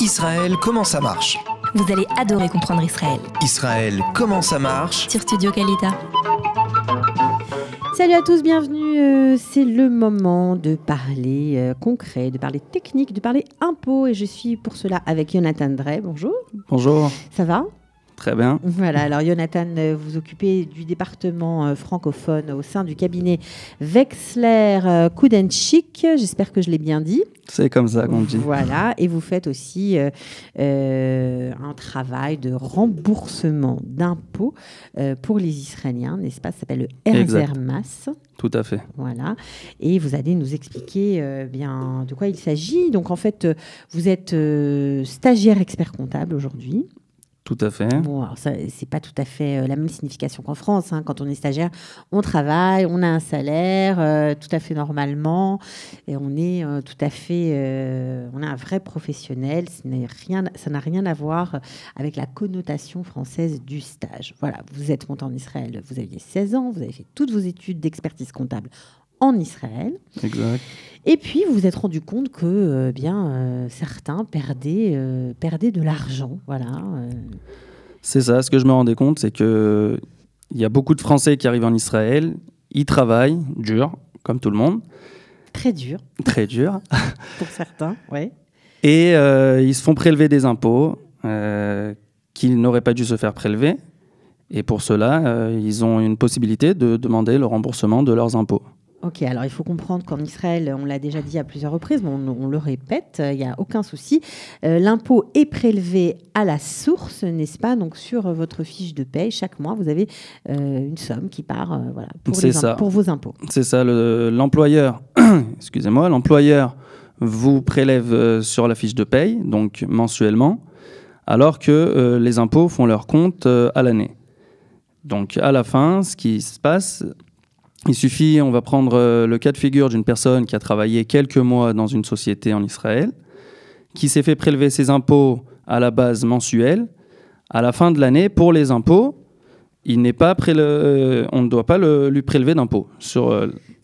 Israël, comment ça marche? Vous allez adorer comprendre Israël. Israël, comment ça marche? Sur Studio Kalita. Salut à tous, bienvenue. C'est le moment de parler concret, de parler technique, de parler impôts. Et je suis pour cela avec Jonathan Drey. Bonjour. Bonjour. Ça va? Très bien. Voilà, alors Jonathan, vous occupez du département francophone au sein du cabinet Wexler Kudenchik. J'espère que je l'ai bien dit. C'est comme ça qu'on dit. Voilà, et vous faites aussi un travail de remboursement d'impôts pour les Israéliens, n'est-ce pas? Ça s'appelle le Erzermas. Tout à fait. Voilà, et vous allez nous expliquer bien de quoi il s'agit. Donc en fait, vous êtes stagiaire expert comptable aujourd'hui. Tout à fait. Bon, alors ça, c'est pas tout à fait la même signification qu'en France. Quand on est stagiaire, on travaille, on a un salaire tout à fait normalement, et on est tout à fait, on est un vrai professionnel. Ça n'a rien à voir avec la connotation française du stage. Voilà, vous êtes monté en Israël, vous aviez 16 ans, vous avez fait toutes vos études d'expertise comptable en Israël. Exact. Et puis, vous vous êtes rendu compte que certains perdaient de l'argent. Voilà. C'est ça. Ce que je me rendais compte, c'est qu'il y a beaucoup de Français qui arrivent en Israël. Ils travaillent dur, comme tout le monde. Très dur. Très dur. Pour certains, oui. Et ils se font prélever des impôts qu'ils n'auraient pas dû se faire prélever. Et pour cela, ils ont une possibilité de demander le remboursement de leurs impôts. Ok, alors il faut comprendre qu'en Israël, on l'a déjà dit à plusieurs reprises, mais on le répète, il n'y a aucun souci. L'impôt est prélevé à la source, n'est-ce pas? Donc sur votre fiche de paye, chaque mois, vous avez une somme qui part pour vos impôts. C'est ça, l'employeur, excusez-moi, l'employeur vous prélève sur la fiche de paye, donc mensuellement, alors que les impôts font leur compte à l'année. Donc à la fin, ce qui se passe... Il suffit, on va prendre le cas de figure d'une personne qui a travaillé quelques mois dans une société en Israël, qui s'est fait prélever ses impôts à la base mensuelle. À la fin de l'année, pour les impôts, on ne doit pas lui prélever d'impôts.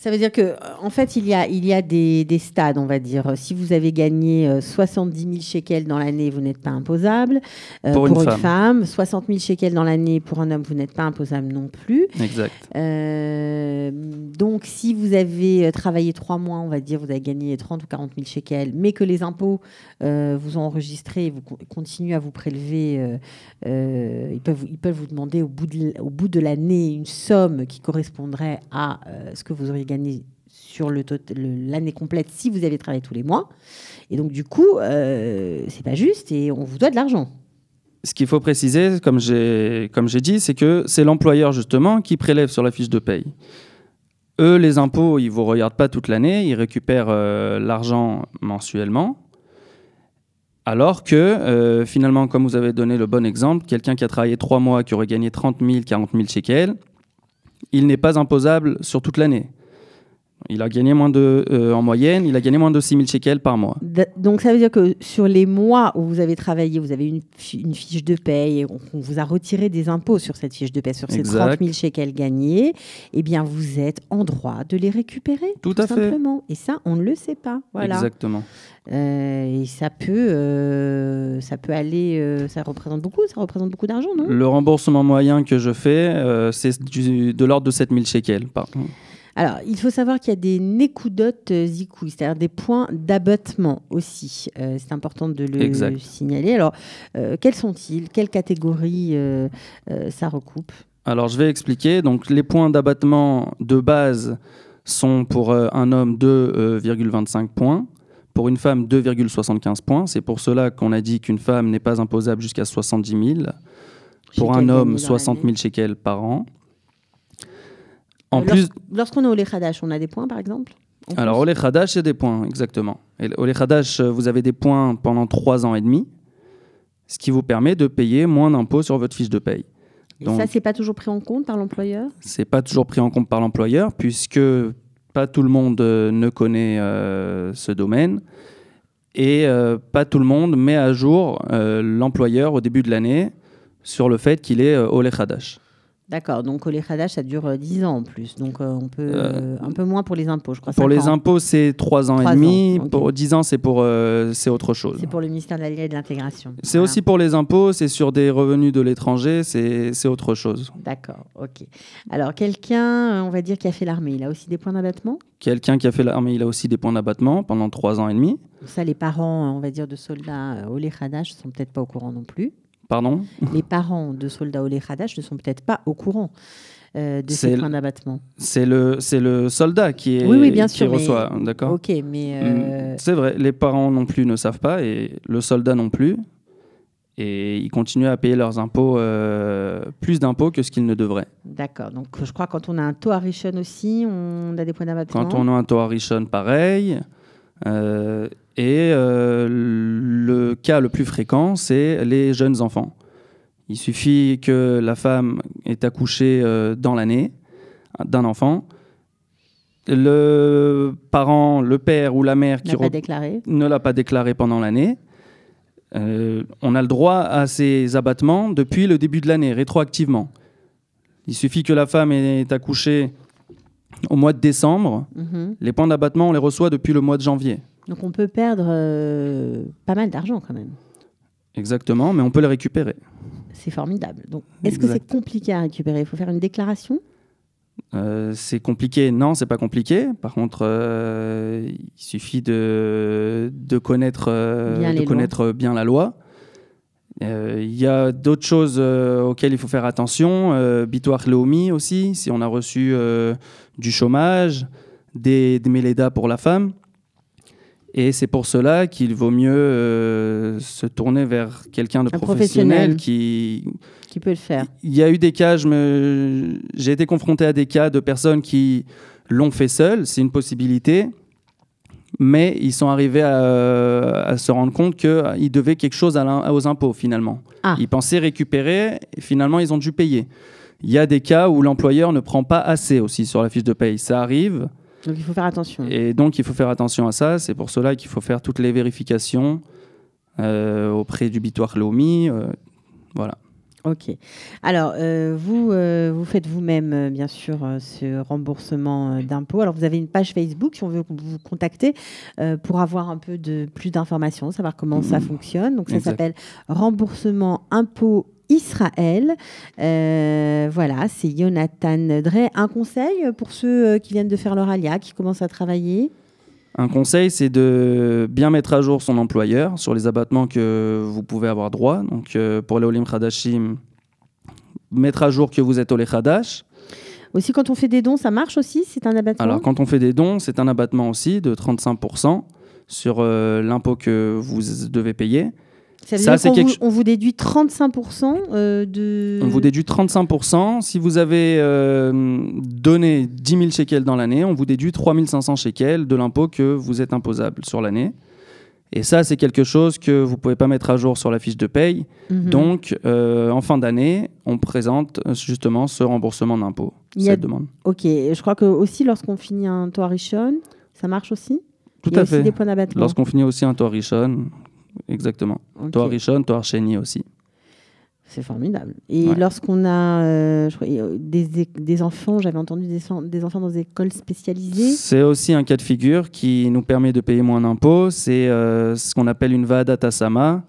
Ça veut dire qu'en fait, il y a des stades, on va dire. Si vous avez gagné 70 000 shekels dans l'année, vous n'êtes pas imposable. Pour une femme, 60 000 shekels dans l'année, pour un homme, vous n'êtes pas imposable non plus. Exact. Donc, si vous avez travaillé 3 mois, on va dire, vous avez gagné 30 ou 40 000 shekels, mais que les impôts vous ont enregistré et vous continuent à vous prélever, ils peuvent vous demander au bout de l'année une somme qui correspondrait à ce que vous auriez gagné sur l'année complète si vous avez travaillé tous les mois. Et donc, du coup, c'est pas juste et on vous doit de l'argent. Ce qu'il faut préciser, comme j'ai dit, c'est que c'est l'employeur, justement, qui prélève sur la fiche de paye. Eux, les impôts, ils ne vous regardent pas toute l'année, ils récupèrent l'argent mensuellement. Alors que, finalement, comme vous avez donné le bon exemple, quelqu'un qui a travaillé 3 mois, qui aurait gagné 30 000, 40 000 shekels, il n'est pas imposable sur toute l'année. Il a gagné en moyenne, il a gagné moins de 6 000 shekels par mois. Donc, ça veut dire que sur les mois où vous avez travaillé, vous avez une fiche de paye et on vous a retiré des impôts sur cette fiche de paye, sur ces 30 000 shekels gagnés, eh bien, vous êtes en droit de les récupérer. Tout à simplement. Fait. Et ça, on ne le sait pas. Voilà. Exactement. Et ça peut aller... ça représente beaucoup d'argent, non? Le remboursement moyen que je fais, c'est de l'ordre de 7 000 shekels par mois. Alors, il faut savoir qu'il y a des nekudot zikoui, c'est-à-dire des points d'abattement aussi. C'est important de le signaler. Alors, quels sont-ils? Quelle catégorie ça recoupe? Alors, je vais expliquer. Donc, les points d'abattement de base sont pour un homme 2,25 points, pour une femme 2,75 points. C'est pour cela qu'on a dit qu'une femme n'est pas imposable jusqu'à 70 000. Pour un homme, 60 000 shekels par an. Lorsqu'on est au Lechadash, on a des points, par exemple? Alors, au Lechadash, c'est des points, exactement. Et au Lechadash, vous avez des points pendant 3 ans et demi, ce qui vous permet de payer moins d'impôts sur votre fiche de paye. Et ça, c'est pas toujours pris en compte par l'employeur? C'est pas toujours pris en compte par l'employeur, puisque pas tout le monde ne connaît ce domaine. Et pas tout le monde met à jour l'employeur au début de l'année sur le fait qu'il est au Lechadash. D'accord, donc Olé Khadash, ça dure 10 ans en plus. Donc on peut un peu moins pour les impôts, je crois. Pour 5 les ans. impôts, c'est 3 ans 3 et demi. ans, ok. Pour 10 ans, c'est autre chose. C'est pour le ministère de la Ligne et de l'Intégration. C'est Voilà. aussi pour les impôts, c'est sur des revenus de l'étranger, c'est autre chose. D'accord, ok. Alors, quelqu'un, on va dire, qui a fait l'armée, il a aussi des points d'abattement? Quelqu'un qui a fait l'armée, il a aussi des points d'abattement pendant 3 ans et demi. Ça, les parents, on va dire, de soldats Olé Khadash ne sont peut-être pas au courant non plus. Pardon? Les parents de soldats Olé Khadash ne sont peut-être pas au courant de C'est ces points d'abattement. C'est le soldat qui Oui, bien sûr, mais- reçoit, d'accord? Ok, mais C'est vrai, les parents non plus ne savent pas et le soldat non plus. Et ils continuent à payer leurs impôts, plus d'impôts que ce qu'ils ne devraient. d'accord. Donc, je crois que quand on a un taux à Rishon aussi, on a des points d'abattement. Quand on a un taux à Rishon, pareil. Le cas le plus fréquent, c'est les jeunes enfants. Il suffit que la femme ait accouché dans l'année d'un enfant. Le parent, le père ou la mère n'a pas déclaré. ne l'a pas déclaré pendant l'année. On a le droit à ces abattements depuis le début de l'année, rétroactivement. Il suffit que la femme ait accouché au mois de décembre. Mhm. Les points d'abattement, on les reçoit depuis le mois de janvier. Donc, on peut perdre pas mal d'argent quand même. Exactement, mais on peut les récupérer. C'est formidable. Donc, est-ce que Exact. c'est compliqué à récupérer? Il faut faire une déclaration? C'est compliqué? Non, c'est pas compliqué. Par contre, il suffit de connaître, Bien les bien la loi. Il y a d'autres choses auxquelles il faut faire attention. Bitoach Leomi aussi, si on a reçu du chômage, des mélédas pour la femme. Et c'est pour cela qu'il vaut mieux se tourner vers quelqu'un de Un professionnel professionnel. Qui peut le faire? Il y a eu des cas, j'ai été confronté à des cas de personnes qui l'ont fait seules, c'est une possibilité, mais ils sont arrivés à se rendre compte qu'ils devaient quelque chose aux impôts finalement. Ah. Ils pensaient récupérer et finalement ils ont dû payer. Il y a des cas où l'employeur ne prend pas assez aussi sur la fiche de paye, ça arrive, Donc, il faut faire attention. et donc il faut faire attention à ça, c'est pour cela qu'il faut faire toutes les vérifications auprès du Bitoach Leomi, voilà. Ok. Alors, vous faites vous-même, bien sûr, ce remboursement d'impôts. Alors, vous avez une page Facebook, si on veut vous contacter, pour avoir un peu plus d'informations, savoir comment ça fonctionne. Donc, ça Exact. s'appelle Remboursement Impôts Israël. Voilà, c'est Jonathan Drey. Un conseil pour ceux qui viennent de faire leur alia, qui commencent à travailler? Un conseil, c'est de bien mettre à jour son employeur sur les abattements que vous pouvez avoir droit. Donc, pour les Olim Khadashim, mettre à jour que vous êtes Olé Khadash. Aussi, quand on fait des dons, ça marche aussi? C'est un abattement? Alors, quand on fait des dons, c'est un abattement aussi de 35% sur l'impôt que vous devez payer. Ça veut ça, dire c'est qu'on quelque on vous déduit 35% de... On vous déduit 35%. Si vous avez donné 10 000 shekels dans l'année, on vous déduit 3 500 shekels de l'impôt que vous êtes imposable sur l'année. Et ça, c'est quelque chose que vous ne pouvez pas mettre à jour sur la fiche de paye. Mhm. Donc, en fin d'année, on présente justement ce remboursement d'impôt, Il y a- cette demande. Ok, et je crois que aussi lorsqu'on finit un Torah Rishon, ça marche aussi? Tout Il y a à aussi fait. des points d'abattement. Lorsqu'on finit aussi un Torah Rishon, exactement. Ok. Torah Rishon, Torah Sheni aussi. C'est formidable. Et Ouais. lorsqu'on a je crois, des enfants, j'avais entendu des enfants dans des écoles spécialisées. C'est aussi un cas de figure qui nous permet de payer moins d'impôts. C'est ce qu'on appelle une Va'adat Hasama.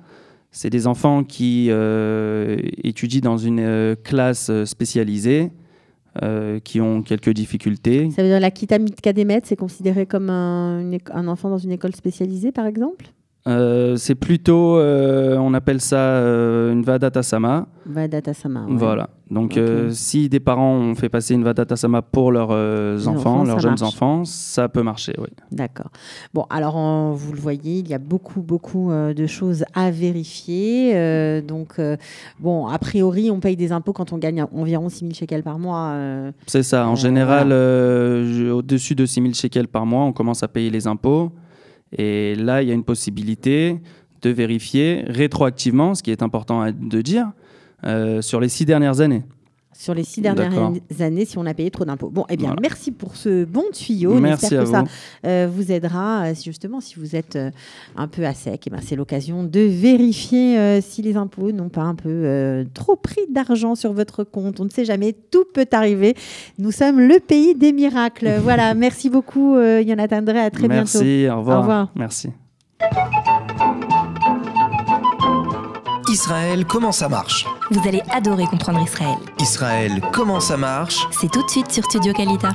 C'est des enfants qui étudient dans une classe spécialisée, qui ont quelques difficultés. Ça veut dire la Kita Mitka Demet, c'est considéré comme un enfant dans une école spécialisée, par exemple? C'est plutôt, on appelle ça une Va'adat Hasama. Vadat Asama. Ouais. Voilà. Donc, Ok. si des parents ont fait passer une Va'adat Hasama pour leurs enfants, enfants, leurs ça jeunes marche. enfants, ça peut marcher, oui. D'accord. Bon, alors vous le voyez, il y a beaucoup de choses à vérifier. Bon, a priori, on paye des impôts quand on gagne environ 6 000 shekels par mois. C'est ça. En général, au-dessus de 6 000 shekels par mois, on commence à payer les impôts. Et là, il y a une possibilité de vérifier rétroactivement, ce qui est important de dire, sur les 6 dernières années. sur les 6 dernières D'accord. années si on a payé trop d'impôts. Bon, eh bien, Voilà. merci pour ce bon tuyau. On Merci espère que à ça vous aidera, justement, si vous êtes un peu à sec. Eh ben, c'est l'occasion de vérifier si les impôts n'ont pas un peu trop pris d'argent sur votre compte. On ne sait jamais, tout peut arriver. Nous sommes le pays des miracles. Voilà, merci beaucoup, Jonathan Drey. À très bientôt. Merci, au revoir. Au revoir. Merci. Israël, comment ça marche? Vous allez adorer comprendre Israël. Israël, comment ça marche? C'est tout de suite sur Studio Kalita.